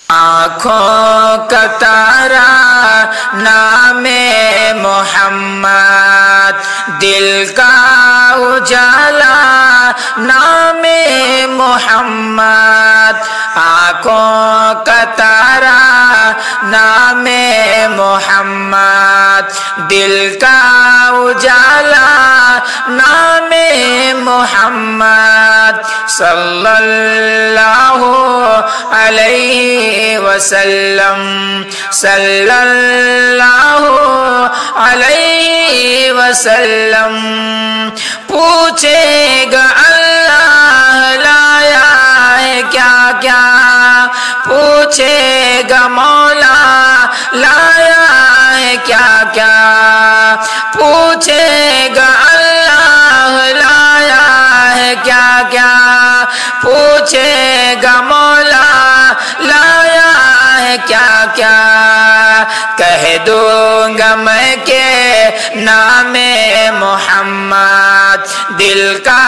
آنکھوں کا تارا نام محمد، دل کا اجالا نام محمد، آنکھوں کا تارا نام محمد، دل کا اجالا نام محمد، صلی اللہ علیہ وسلم، صلی اللہ علیہ وسلم۔ پوچھے گا اللہ لایا ہے کیا کیا، پوچھے گا مولا لایا ہے کیا کیا، پوچھے گا اللہ لایا ہے کیا کیا، پوچھے گا مولا لایا ہے کیا کیا، کہہ دوں گا میں کہ نام محمد، دل کا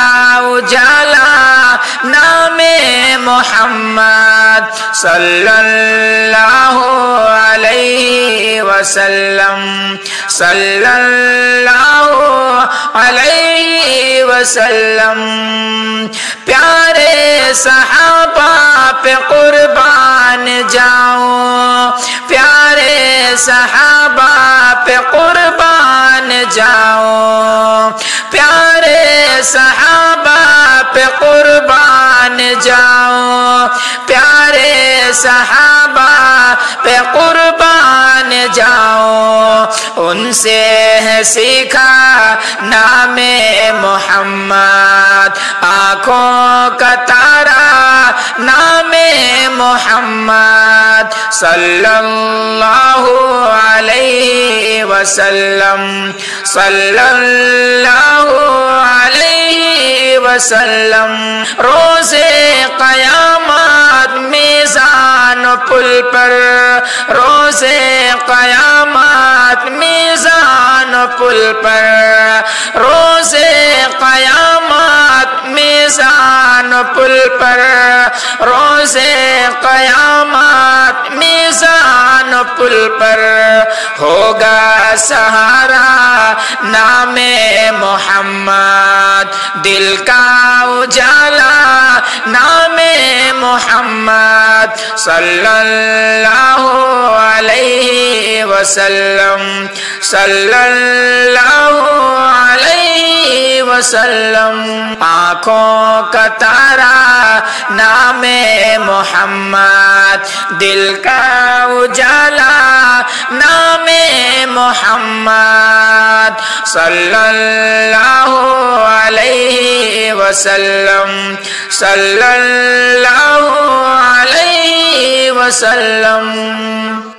اجالا نام محمد، صلی اللہ علیہ وسلم، صلی اللہ علیہ وسلم۔ پیارے صحابہ پہ قربان جاؤں، پیارے صحابہ پہ قربان جاؤں، پیارے صحابہ پہ قربان جاؤں، پیارے صحابہ پہ قربان جاؤں، ان سے ہے سیکھا نام محمد، آنکھوں کا تارا نام محمد، صلی اللہ علیہ وسلم، صلی اللہ علیہ وسلم۔ روز قیامت میزان پل پر، روز قیامت میزان پل پر، روز قیامت میزان پل پر، روز قیامت میزان پل پر، ہوگا سہارا نام محمد، دل کا اجالا نام محمد، صلی اللہ علیہ وسلم، صلی اللہ علیہ وسلم۔ آنکھوں کا تارا نام محمد، دل کا اجالا نام محمد، صلی اللہ علیہ وسلم، صلی اللہ علیہ وسلم۔